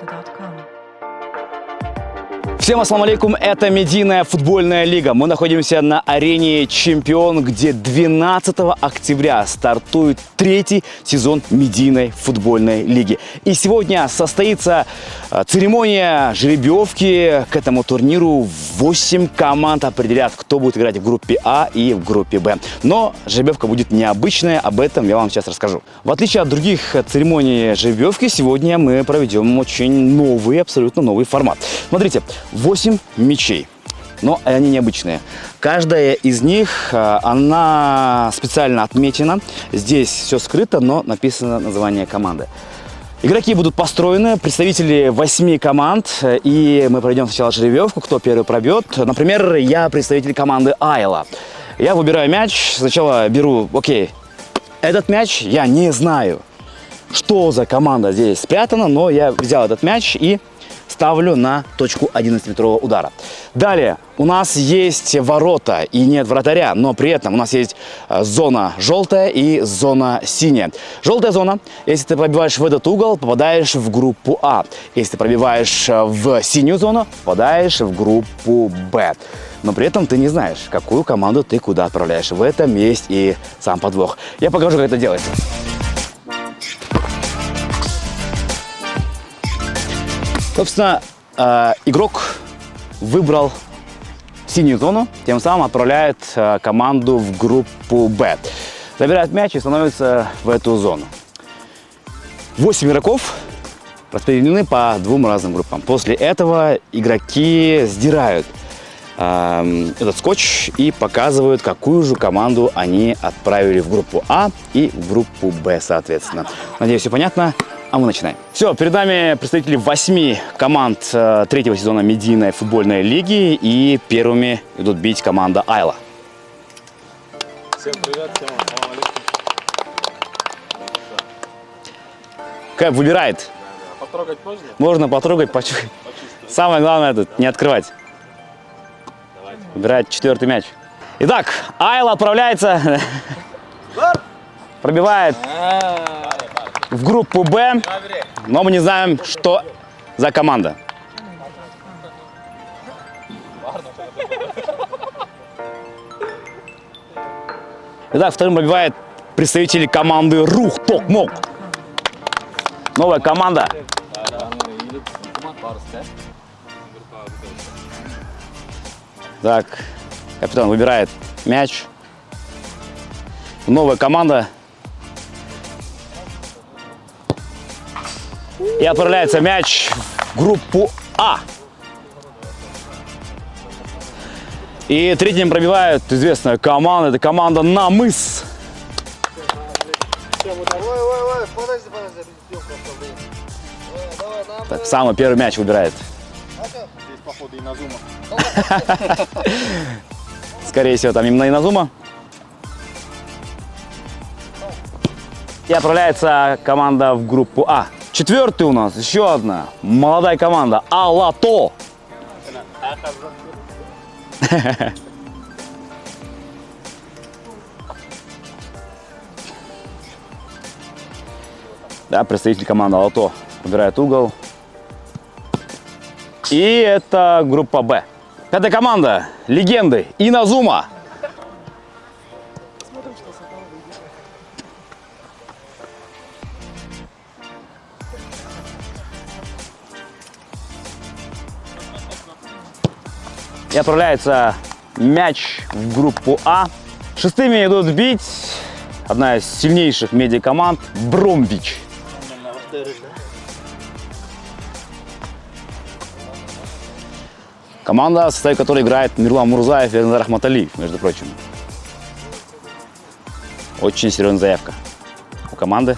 Sportcenter.com. Всем ассаламу алейкум, это Медийная футбольная лига. Мы находимся на арене «Чемпион», где 12 октября стартует третий сезон Медийной футбольной лиги. И сегодня состоится церемония жеребьевки к этому турниру. 8 команд определят, кто будет играть в группе А и в группе Б. Но жеребьевка будет необычная, об этом я вам сейчас расскажу. В отличие от других церемоний жеребьевки, сегодня мы проведем очень новый, абсолютно новый формат. Смотрите, 8 мячей, но они необычные. Каждая из них, она специально отмечена. Здесь все скрыто, но написано название команды. Игроки будут построены, представители 8 команд, и мы пройдем сначала жеребьевку, кто первый пробьет. Например, я представитель команды Айла. Я выбираю мяч, сначала беру, окей, этот мяч я не знаю, что за команда здесь спрятана, но я взял этот мяч и ставлю на точку 11-метрового удара. Далее у нас есть ворота и нет вратаря, но при этом у нас есть зона желтая и зона синяя. Желтая зона, если ты пробиваешь в этот угол, попадаешь в группу А. Если ты пробиваешь в синюю зону, попадаешь в группу Б. Но при этом ты не знаешь, какую команду ты куда отправляешь. В этом есть и сам подвох. Я покажу, как это делается. Собственно, игрок выбрал синюю зону, тем самым отправляет команду в группу Б. Забирает мяч и становится в эту зону. 8 игроков распределены по 2 разным группам. После этого игроки сдирают этот скотч и показывают, какую же команду они отправили в группу А и в группу Б, соответственно. Надеюсь, все понятно. А мы начинаем. Все, перед нами представители 8 команд третьего сезона Медийной футбольной лиги. И первыми идут бить команда Айла. Всем привет, всем ассаламу алейкум. Кэп выбирает. Потрогать можно? Можно потрогать, почувствовать. Самое главное тут не открывать. Давайте. Выбирает 4-й мяч. Итак, Айла отправляется. Пробивает в группу Б, но мы не знаем, что за команда. Итак, вторым пробивает представители команды Рух Токмок. Новая команда. Так, капитан выбирает мяч. Новая команда. И отправляется мяч в группу А. И третьим пробивают известная команда. Это команда Намыс. Так, самый первый мяч выбирает. Здесь, походу, Иназума. Скорее всего, там именно Иназума. И отправляется команда в группу А. 4-й у нас еще одна молодая команда Алато. Да, представитель команды Алато выбирает угол. И это группа Б. 5-я команда легенды Иназума. И отправляется мяч в группу А. 6-ми идут бить одна из сильнейших медиакоманд Бромвич. Команда, в составе которой играет Мирлан Мурзаев и Эльнар Ахматалиев, между прочим. Очень серьезная заявка у команды.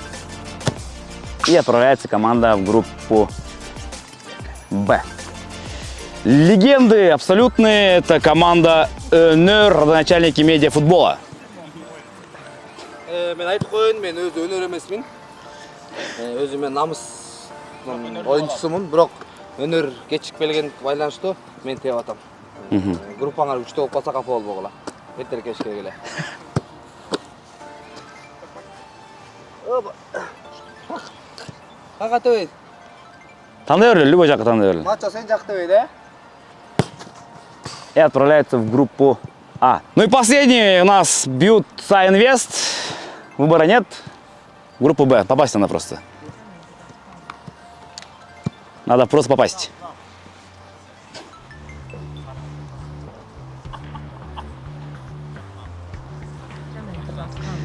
И отправляется команда в группу Б. Легенды абсолютные. Это команда Өнер, родоначальники медиафутбола. Мен айтып коеюн, мен өзү өнөр эмесмин. Өзү мен намыс оюнчусумун, бирок өнөр кечип келген байланыштуу мен теп атам. Группаңар күчтүү болуп калса капа болбогула. Эртерээк кеш келгиле. Канга төбөйт. Таңдай бер, любой жаққа таңдай бер. Матча сен жақты бейді? И отправляется в группу А. Ну и последний у нас бьют Сайинвест. Выбора нет. Группу Б. Попасть надо просто. Надо просто попасть.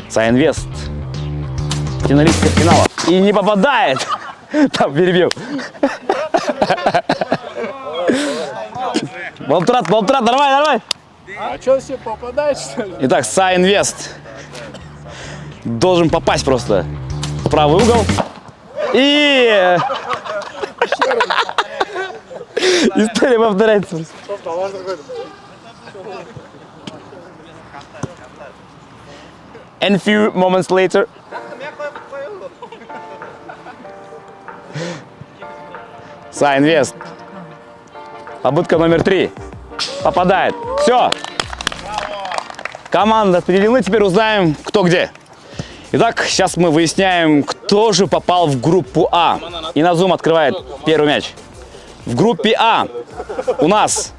Сайинвест. Финалистка финала. И не попадает. Там перебил. Болтрат, нормально. А что, все попадает, что ли? Итак, Сайинвест должен попасть просто в правый угол. И... История повторяется. And few moments later. Сайинвест. Попытка номер 3. Попадает. Все. Команда распределены. Теперь узнаем, кто где. Итак, сейчас мы выясняем, кто же попал в группу А. Иназум открывает первый мяч. В группе А у нас...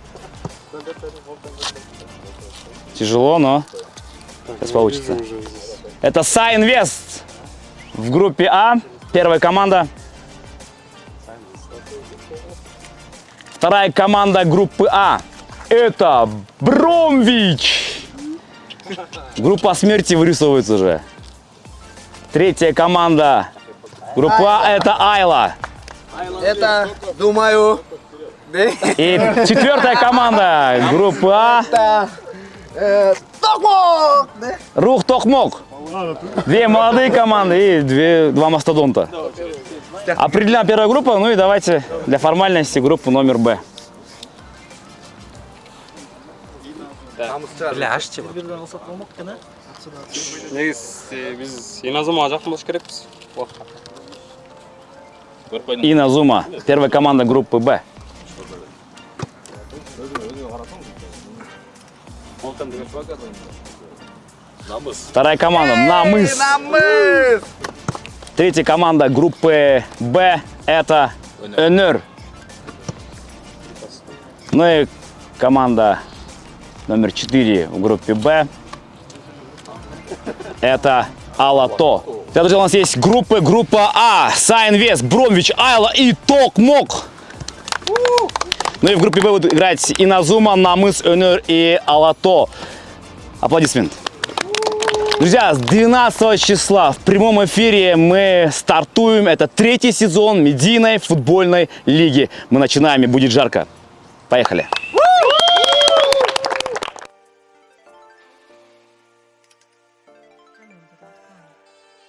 Тяжело, но сейчас получится. Это Сайинвест. В группе А первая команда. Вторая команда группы А. Это Бромвич. Группа смерти вырисовывается уже. Третья команда группы А это Айла. Это, думаю, И четвертая команда группы А Токмок! Рух Токмок. Две молодые команды и два мастодонта. Определена первая группа, ну и давайте для формальности группу номер Б. Негізі біз Иназумға жақын керекпіз. Иназума, первая команда группы Б. Вторая команда Намыс. Намыс! Третья команда группы Б это Өнер. Ну и команда номер 4 в группе Б это Алато. Друзья, у нас есть группа А, Сайинвест, Бромвич, Айла и Токмок. Ну и в группе Б будут играть Иназума, Намыс, Өнер и Алато. Аплодисмент. Друзья, с 12 числа в прямом эфире мы стартуем. Это 3-й сезон медийной футбольной лиги. Мы начинаем и будет жарко. Поехали.